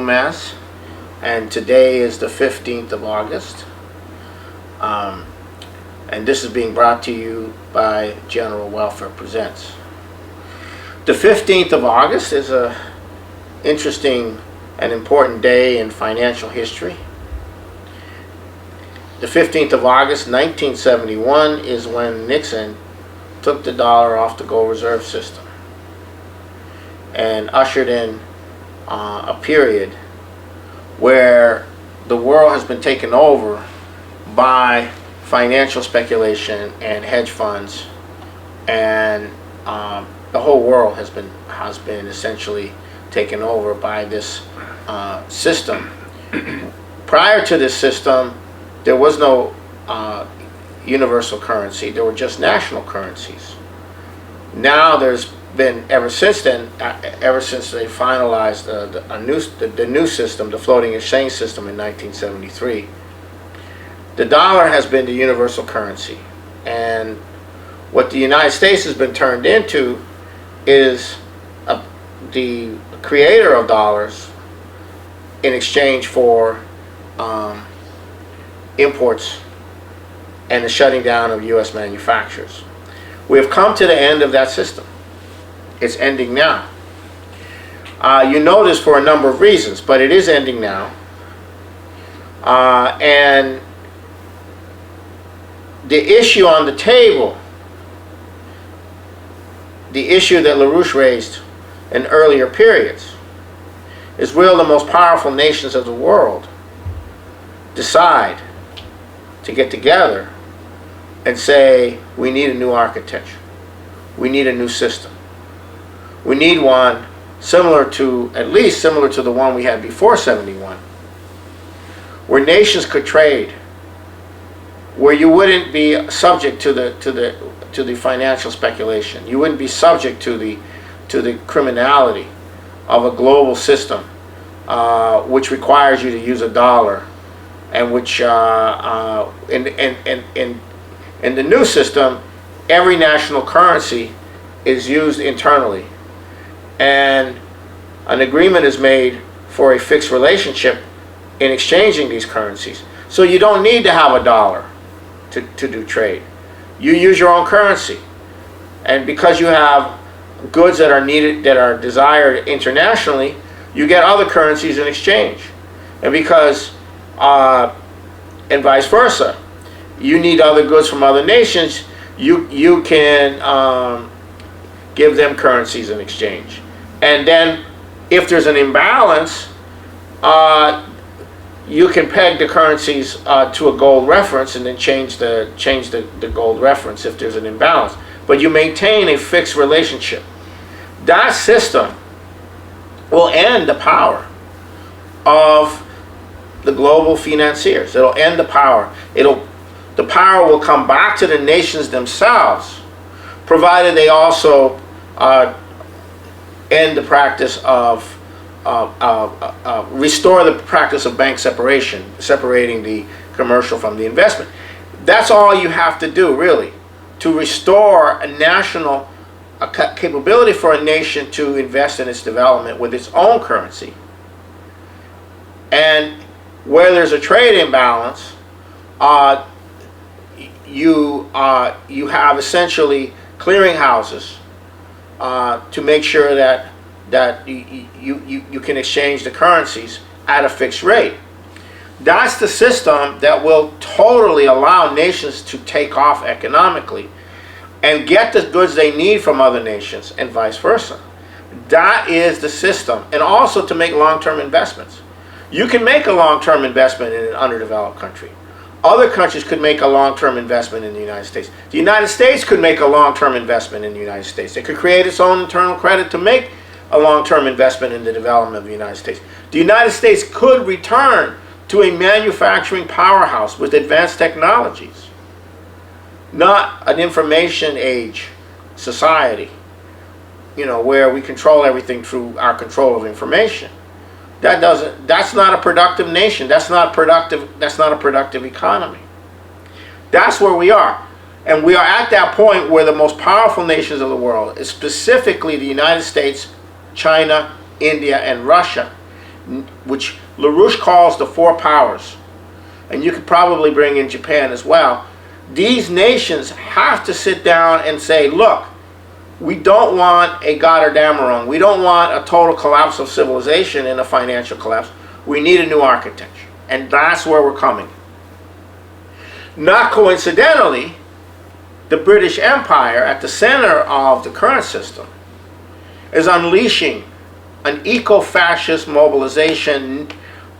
Glumaz, and today is the 15th of August. And this is being brought to you by General Welfare Presents. The 15th of August is an interesting and important day in financial history. The 15th of August, 1971, is when Nixon took the dollar off the gold reserve system and ushered in a period where the world has been taken over by financial speculation and hedge funds, and the whole world has been essentially taken over by this system. Prior to this system, there was no universal currency. There were just national currencies. Now there's been, ever since then, ever since they finalized the new system, the floating exchange system in 1973, the dollar has been the universal currency. And what the United States has been turned into is the creator of dollars in exchange for imports and the shutting down of U.S. manufacturers. We have come to the end of that system. It's ending now. You know this for a number of reasons, but it is ending now. And the issue on the table, the issue that LaRouche raised in earlier periods, is will the most powerful nations of the world decide to get together and say, we need a new architecture, we need a new system, we need one similar to, at least similar to the one we had before '71, where nations could trade, where you wouldn't be subject to the financial speculation, you wouldn't be subject to the criminality of a global system, which requires you to use a dollar, and which in the new system, every national currency is used internally, and an agreement is made for a fixed relationship in exchanging these currencies. So you don't need to have a dollar to do trade. You use your own currency, and because you have goods that are needed, that are desired internationally, you get other currencies in exchange. And because and vice versa, you need other goods from other nations, you can give them currencies in exchange. And then if there's an imbalance, you can peg the currencies to a gold reference and then change the gold reference if there's an imbalance. But you maintain a fixed relationship. That system will end the power of the global financiers. It'll end the power. The power will come back to the nations themselves, provided they also end the practice of restore the practice of bank separation, separating the commercial from the investment. That's all you have to do, really, to restore a national capability for a nation to invest in its development with its own currency. And where there's a trade imbalance, you have essentially clearinghouses to make sure that you can exchange the currencies at a fixed rate. That's the system that will totally allow nations to take off economically and get the goods they need from other nations, and vice versa. That is the system. And also to make long-term investments. You can make a long-term investment in an underdeveloped country. Other countries could make a long-term investment in the United States. The United States could make a long-term investment in the United States. It could create its own internal credit to make a long-term investment in the development of the United States. The United States could return to a manufacturing powerhouse with advanced technologies, not an information age society, where we control everything through our control of information. That's not a productive nation. That's not a productive economy. That's where we are. And we are at that point where the most powerful nations of the world, specifically the United States, China, India, and Russia, which LaRouche calls the four powers, and you could probably bring in Japan as well. These nations have to sit down and say, look, we don't want a Gotterdammerung. We don't want a total collapse of civilization and a financial collapse. We need a new architecture. And that's where we're coming. Not coincidentally, the British Empire, at the center of the current system, is unleashing an eco-fascist mobilization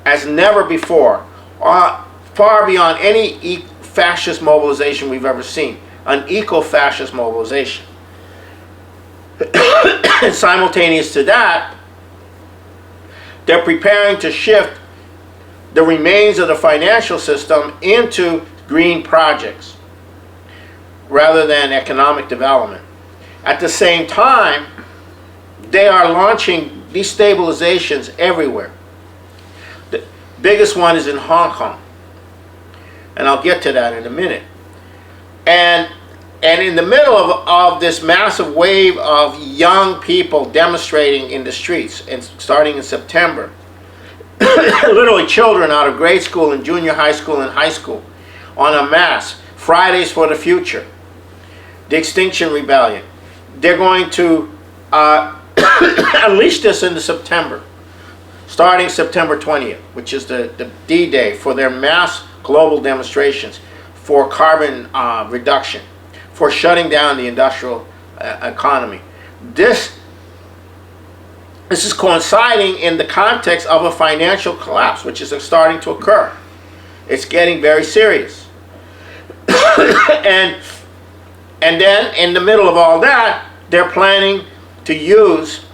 as never before, far beyond any fascist mobilization we've ever seen. An eco-fascist mobilization. And simultaneous to that, they're preparing to shift the remains of the financial system into green projects rather than economic development. At the same time, they are launching destabilizations everywhere. The biggest one is in Hong Kong, and I'll get to that in a minute. And in the middle of this massive wave of young people demonstrating in the streets, and starting in September, literally children out of grade school and junior high school and high school, on a mass, Fridays for the Future, the Extinction Rebellion. They're going to unleash this into September, starting September 20th, which is the D-Day for their mass global demonstrations for carbon reduction, for shutting down the industrial economy. This is coinciding in the context of a financial collapse, which is starting to occur. It's getting very serious. and then in the middle of all that, they're planning to use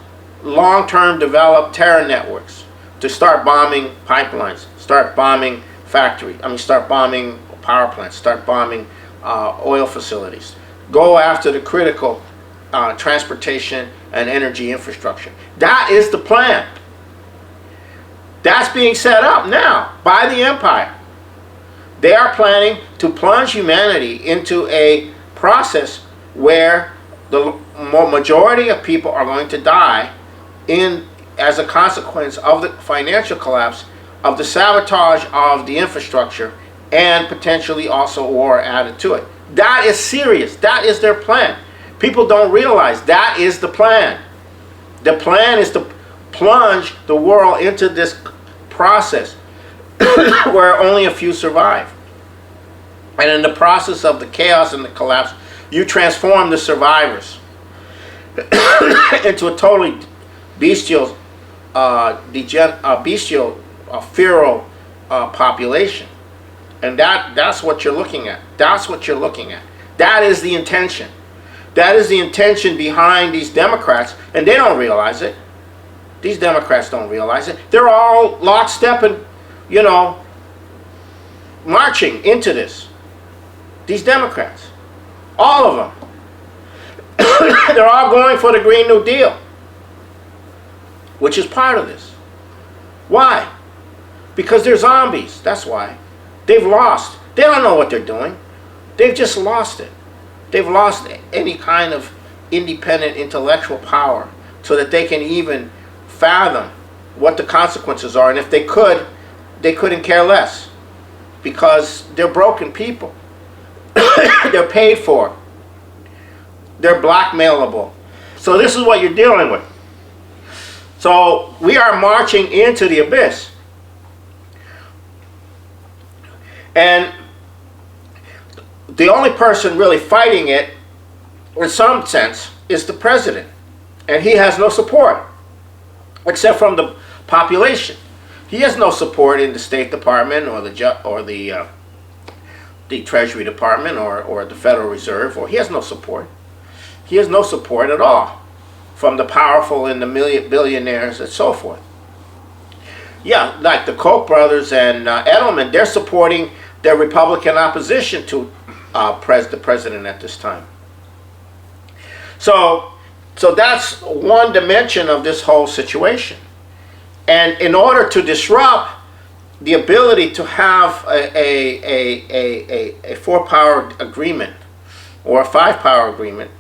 long-term developed terror networks to start bombing pipelines, start bombing start bombing power plants, start bombing oil facilities, go after the critical transportation and energy infrastructure. That is the plan. That's being set up now by the empire. They are planning to plunge humanity into a process where the majority of people are going to die as a consequence of the financial collapse, of the sabotage of the infrastructure, and potentially also war added to it. That is serious. That is their plan. People don't realize that is the plan. The plan is to plunge the world into this process where only a few survive. And in the process of the chaos and the collapse, you transform the survivors into a totally bestial, feral population. And that's what you're looking at. That's what you're looking at. That is the intention. That is the intention behind these Democrats, and they don't realize it. These Democrats don't realize it. They're all lockstep and, marching into this. These Democrats. All of them. They're all going for the Green New Deal, which is part of this. Why? Because they're zombies. That's why. They've lost. They don't know what they're doing. They've just lost it. They've lost any kind of independent intellectual power so that they can even fathom what the consequences are. And if they could, they couldn't care less, because they're broken people. They're paid for. They're blackmailable. So this is what you're dealing with. So we are marching into the abyss. And the only person really fighting it, in some sense, is the president. And he has no support, except from the population. He has no support in the State Department or the Treasury Department or the Federal Reserve. Or he has no support. He has no support at all from the powerful and the billionaires and so forth. Yeah, like the Koch brothers and Edelman, they're supporting their Republican opposition to the president at this time. So that's one dimension of this whole situation. And in order to disrupt the ability to have a four-power agreement or a five-power agreement,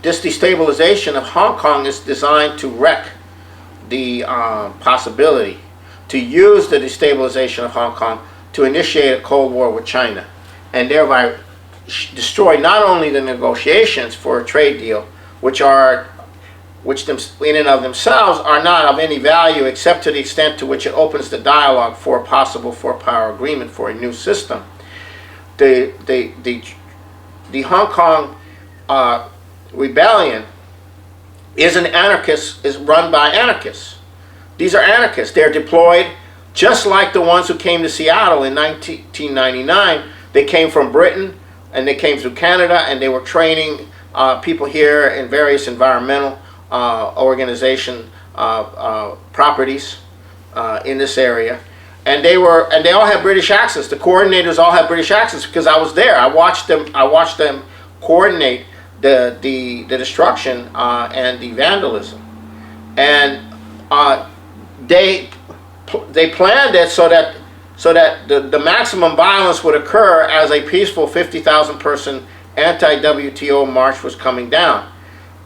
this destabilization of Hong Kong is designed to wreck the possibility to use the destabilization of Hong Kong to initiate a Cold War with China, and thereby destroy not only the negotiations for a trade deal, which in and of themselves are not of any value except to the extent to which it opens the dialogue for a possible four-power agreement for a new system. The Hong Kong rebellion is run by anarchists. These are anarchists. They're deployed just like the ones who came to Seattle in 1999. They came from Britain, and they came through Canada, and they were training people here in various environmental organization properties in this area, and they all had British accents. The coordinators all had British accents because I was there. I watched them coordinate the destruction and the vandalism, and they planned it so that the maximum violence would occur as a peaceful 50,000 person anti-WTO march was coming down.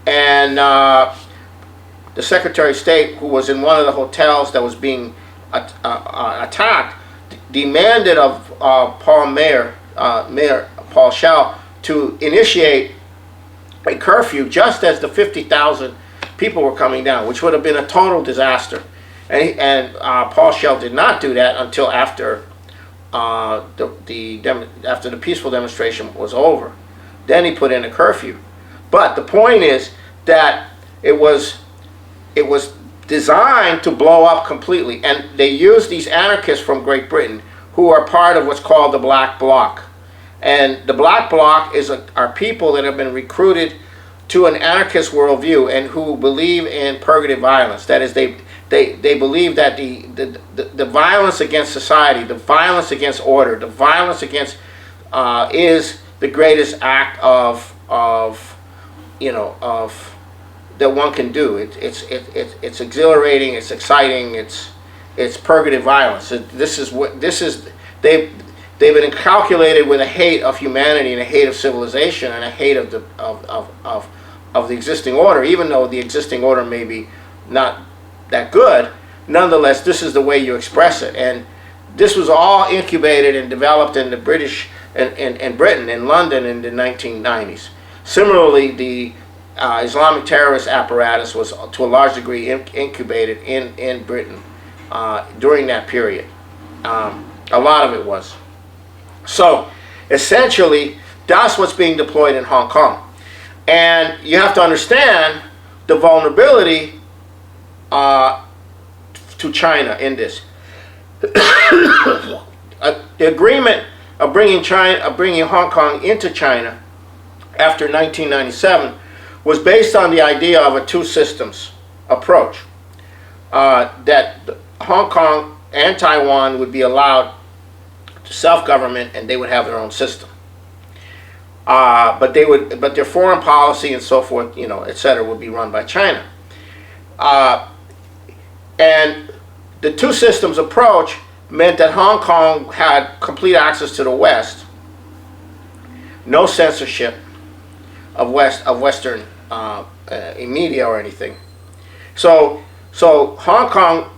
And the Secretary of State, who was in one of the hotels that was being attacked, demanded of Mayor Paul Schell to initiate a curfew just as the 50,000 people were coming down, which would have been a total disaster. And Paul Schell did not do that until after after the peaceful demonstration was over. Then he put in a curfew. But the point is that it was designed to blow up completely, and they used these anarchists from Great Britain who are part of what's called the Black Bloc. And the Black Bloc are people that have been recruited to an anarchist worldview and who believe in purgative violence. That is, they believe that the violence against society, the violence against order, the violence against is the greatest act of that one can do. It's exhilarating. It's exciting. It's purgative violence. They've been inculcated with a hate of humanity and a hate of civilization and a hate of the existing order. Even though the existing order may be not that good, nonetheless, this is the way you express it. And this was all incubated and developed in the British in Britain, in London, in the 1990s. Similarly, the Islamic terrorist apparatus was to a large degree incubated in Britain during that period. A lot of it was. So, essentially, that's what's being deployed in Hong Kong. And you have to understand the vulnerability to China in this. The agreement of bringing Hong Kong into China after 1997 was based on the idea of a two systems approach, that Hong Kong and Taiwan would be allowed to self-government and they would have their own system. But their foreign policy and so forth, etc., would be run by China. And the two systems approach meant that Hong Kong had complete access to the West, no censorship of Western media or anything. So Hong Kong,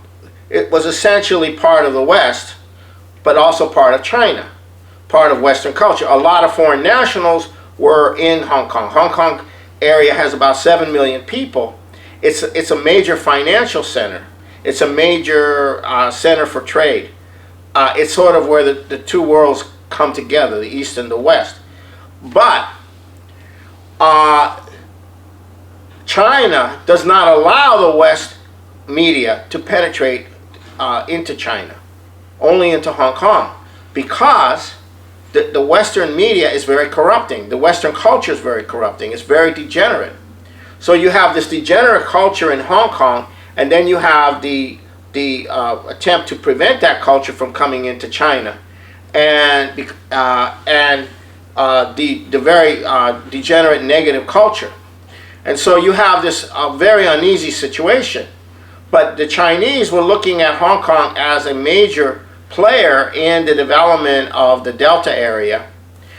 it was essentially part of the West, but also part of China, part of Western culture. A lot of foreign nationals were in Hong Kong. Hong Kong area has about 7 million people. It's a major financial center. It's a major center for trade. It's sort of where the two worlds come together, the East and the West. But China does not allow the West media to penetrate into China, only into Hong Kong, because the Western media is very corrupting. The Western culture is very corrupting. It's very degenerate. So you have this degenerate culture in Hong Kong, and then you have the attempt to prevent that culture from coming into China, and the very degenerate negative culture. And so you have this very uneasy situation. But the Chinese were looking at Hong Kong as a major player in the development of the Delta area,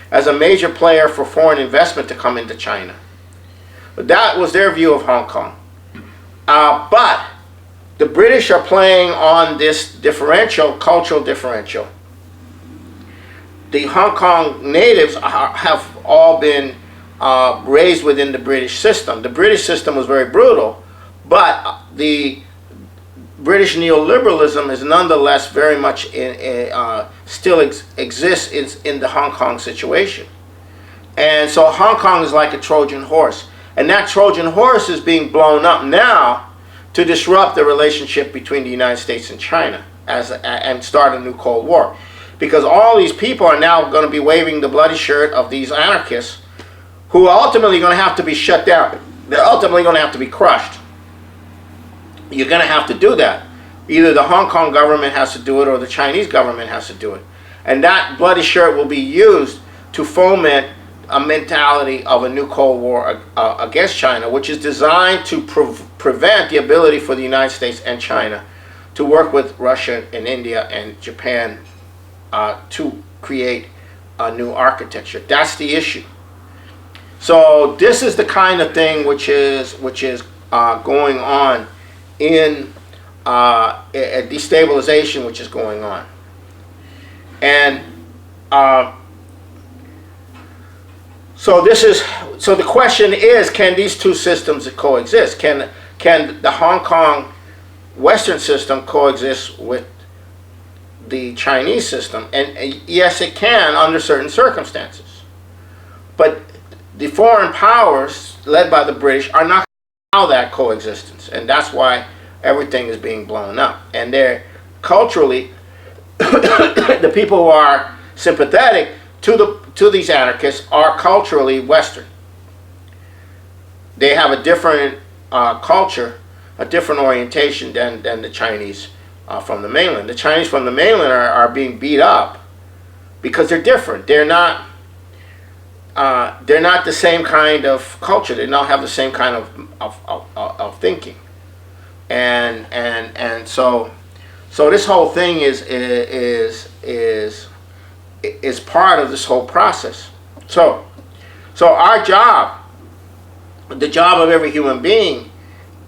as a major player for foreign investment to come into China. But that was their view of Hong Kong. But the British are playing on this differential, cultural differential. The Hong Kong natives have all been raised within the British system. The British system was very brutal, but the British neoliberalism is nonetheless very much still exists in the Hong Kong situation. And so Hong Kong is like a Trojan horse. And that Trojan horse is being blown up now to disrupt the relationship between the United States and China and start a new Cold War. Because all these people are now going to be waving the bloody shirt of these anarchists who are ultimately going to have to be shut down. They're ultimately going to have to be crushed. You're going to have to do that. Either the Hong Kong government has to do it or the Chinese government has to do it. And that bloody shirt will be used to foment a mentality of a new Cold War against China, which is designed to prevent the ability for the United States and China to work with Russia and India and Japan to create a new architecture. That's the issue. So this is the kind of thing which is going on in a destabilization which is going on. And so the question is, can these two systems coexist? Can the Hong Kong Western system coexist with the Chinese system? And yes, it can under certain circumstances. But the foreign powers, led by the British, are not going to allow that coexistence. And that's why everything is being blown up. And they're culturally, the people who are sympathetic to these anarchists are culturally Western. They have a different culture, a different orientation than the Chinese from the mainland. The Chinese from the mainland are being beat up because they're different. They're not the same kind of culture. They don't have the same kind of thinking. And so this whole thing is part of this whole process. So our job, the job of every human being,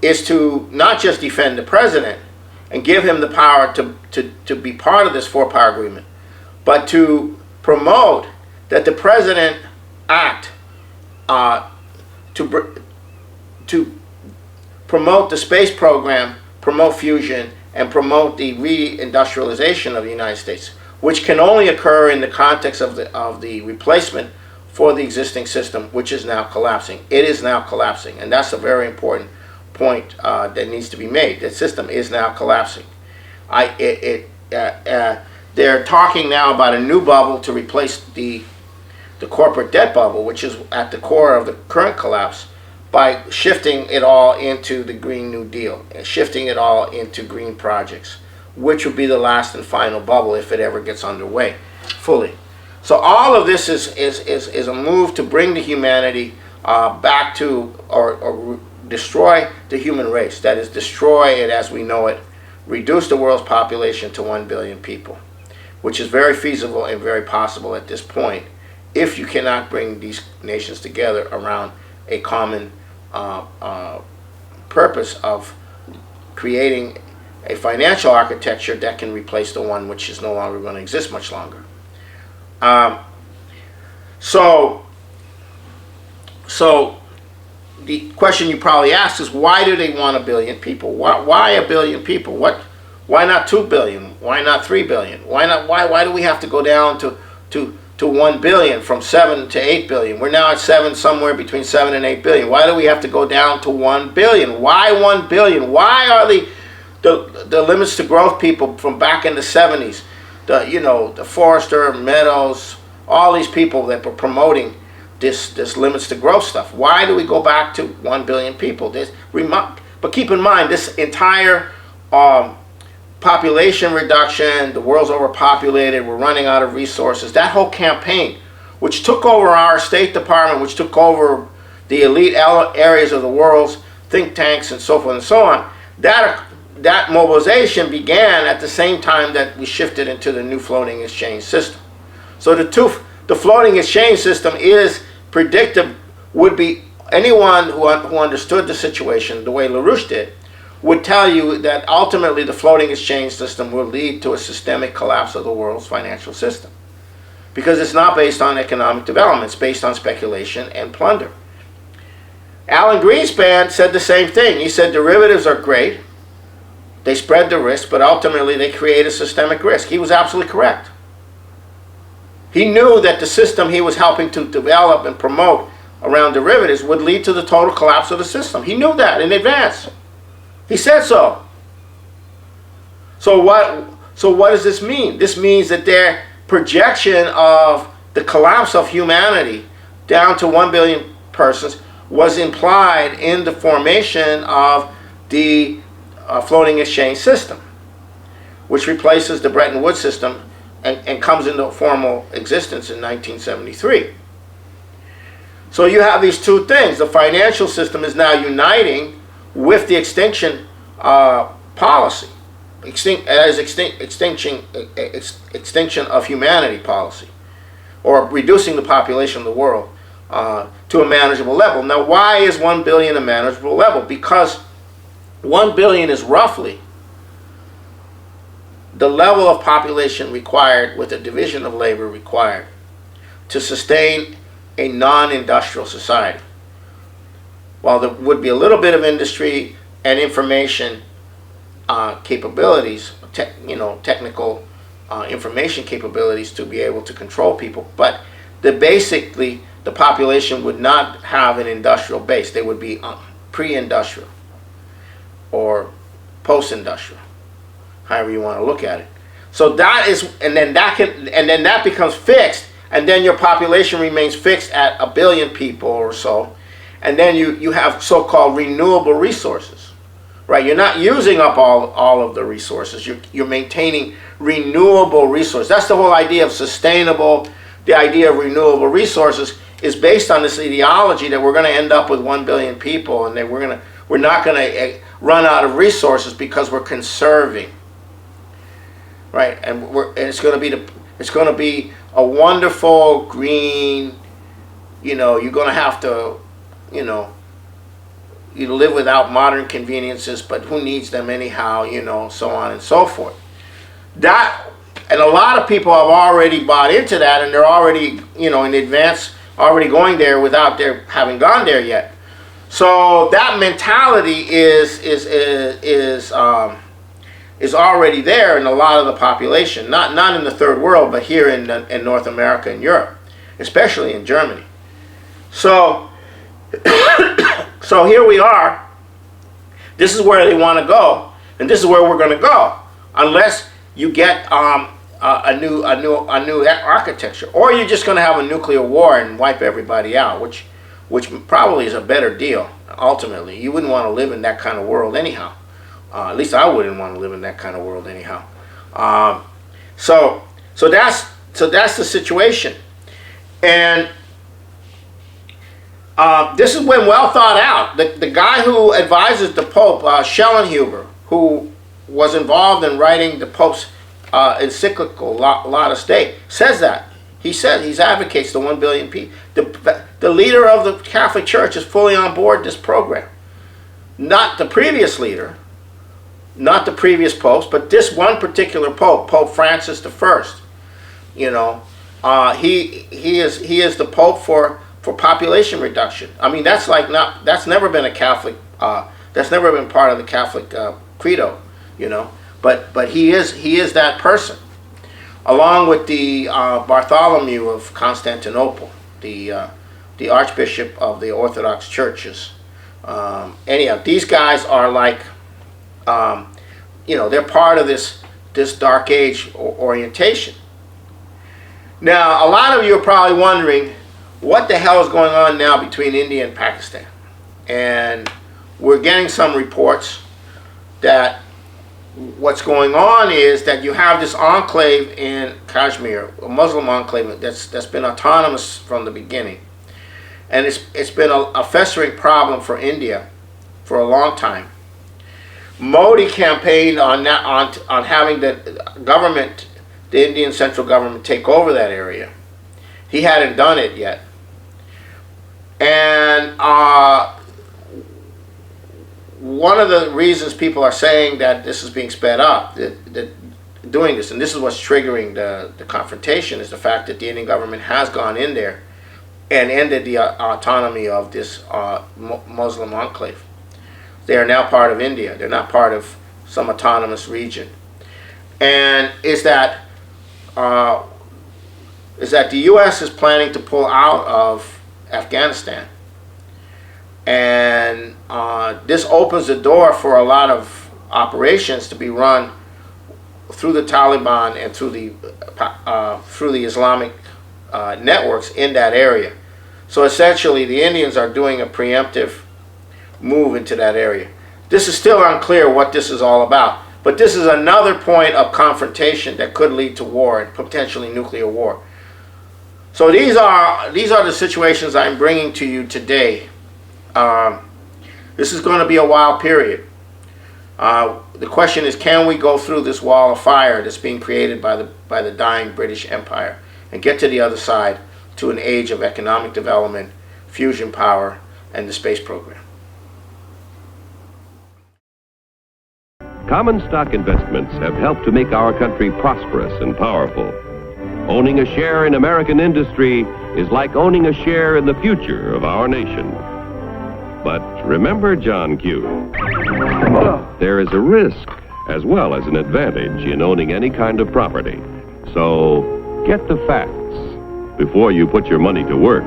is to not just defend the president and give him the power to be part of this four-power agreement, but to promote that the president act to promote the space program, promote fusion, and promote the reindustrialization of the United States, which can only occur in the context of the replacement for the existing system, which is now collapsing. It is now collapsing, and that's a very important point that needs to be made. The system is now collapsing. They're talking now about a new bubble to replace the corporate debt bubble, which is at the core of the current collapse, by shifting it all into the Green New Deal, and shifting it all into green projects, which would be the last and final bubble if it ever gets underway fully. So all of this is a move to bring the humanity back to, or destroy the human race. That is, destroy it as we know it, reduce the world's population to 1 billion people, which is very feasible and very possible at this point, if you cannot bring these nations together around a common purpose of creating a financial architecture that can replace the one which is no longer going to exist much longer. So the question you probably ask is, why do they want 1 billion people? Why 1 billion people? Why not 2 billion? Why not 3 billion? Why do we have to go down to 1 billion from 7 to 8 billion? We're now at 7, somewhere between 7 and 8 billion. Why do we have to go down to 1 billion? Why 1 billion? Why are the limits to growth people from back in the 70s, the Forrester, Meadows, all these people that were promoting this limits to growth stuff? Why do we go back to 1 billion people? But keep in mind, this entire population reduction, the world's overpopulated, we're running out of resources, that whole campaign, which took over our State Department, which took over the elite areas of the world's think tanks and so forth and so on, that mobilization began at the same time that we shifted into the new floating exchange system. So the floating exchange system is predictive, would be anyone who understood the situation the way LaRouche did, would tell you that ultimately the floating exchange system will lead to a systemic collapse of the world's financial system. Because it's not based on economic development, it's based on speculation and plunder. Alan Greenspan said the same thing. He said derivatives are great, they spread the risk, but ultimately they create a systemic risk. He was absolutely correct. He knew that the system he was helping to develop and promote around derivatives would lead to the total collapse of the system. He knew that in advance. He said so. So what does this mean? This means that their projection of the collapse of humanity down to 1 billion persons was implied in the formation of the floating exchange system, which replaces the Bretton Woods system and comes into formal existence in 1973. So you have these two things. The financial system is now uniting with the extinction policy, extinction of humanity policy, or reducing the population of the world to a manageable level. Now, why is 1 billion a manageable level? Because 1 billion is roughly the level of population required with a division of labor required to sustain a non-industrial society. While there would be a little bit of industry and information capabilities, technical information capabilities to be able to control people, but basically the population would not have an industrial base. They would be pre-industrial or post-industrial, however you want to look at it. So that is, and then that becomes fixed, and then your population remains fixed at 1 billion people or so, and then you have so-called renewable resources, right? You're not using up all of the resources. You're maintaining renewable resources. That's the whole idea of sustainable. The idea of renewable resources is based on this ideology that we're going to end up with 1 billion people, and that we're not going to run out of resources because we're conserving, right? And it's going to be a wonderful green. You're going to have to, you live without modern conveniences, but who needs them anyhow? So on and so forth. And a lot of people have already bought into that, and they're already, in advance, already going there without their having gone there yet. So that mentality is already there in a lot of the population, not in the third world, but here in North America and Europe, especially in Germany. So, so here we are. This is where they want to go, and this is where we're going to go, unless you get a new architecture, or you're just going to have a nuclear war and wipe everybody out, which probably is a better deal. Ultimately, you wouldn't want to live in that kind of world anyhow. At least I wouldn't want to live in that kind of world anyhow. So that's the situation, and this has been well thought out. The guy who advises the Pope, Schellenhuber, who was involved in writing the Pope's encyclical Laudato Si, says that. He advocates the 1 billion people. The leader of the Catholic Church is fully on board this program. Not the previous leader, not the previous popes, but this one particular Pope, Pope Francis I. He is the Pope for population reduction. I mean, that's never been a Catholic. That's never been part of the Catholic credo. But he is that person, along with the Bartholomew of Constantinople, the Archbishop of the Orthodox churches. Anyhow, these guys are like, they're part of this Dark Age orientation. Now, a lot of you are probably wondering, what the hell is going on now between India and Pakistan? And we're getting some reports that what's going on is that you have this enclave in Kashmir, a Muslim enclave that's been autonomous from the beginning, and it's been a festering problem for India for a long time. Modi campaigned on having the government, the Indian central government, take over that area. He hadn't done it yet, one of the reasons people are saying that this is being sped up, that doing this, and this is what's triggering the confrontation, is the fact that the Indian government has gone in there and ended the autonomy of this Muslim enclave. They are now part of India. They're not part of some autonomous region. And is that the U.S. is planning to pull out of Afghanistan. And this opens the door for a lot of operations to be run through the Taliban and through the Islamic networks in that area. So essentially, the Indians are doing a preemptive move into that area. This is still unclear what this is all about, but this is another point of confrontation that could lead to war and potentially nuclear war. So these are the situations I'm bringing to you today. This is going to be a wild period. The question is, can we go through this wall of fire that's being created by the dying British Empire and get to the other side, to an age of economic development, fusion power, and the space program? Common stock investments have helped to make our country prosperous and powerful. Owning a share in American industry is like owning a share in the future of our nation. But remember, John Q, there is a risk as well as an advantage in owning any kind of property. So get the facts before you put your money to work.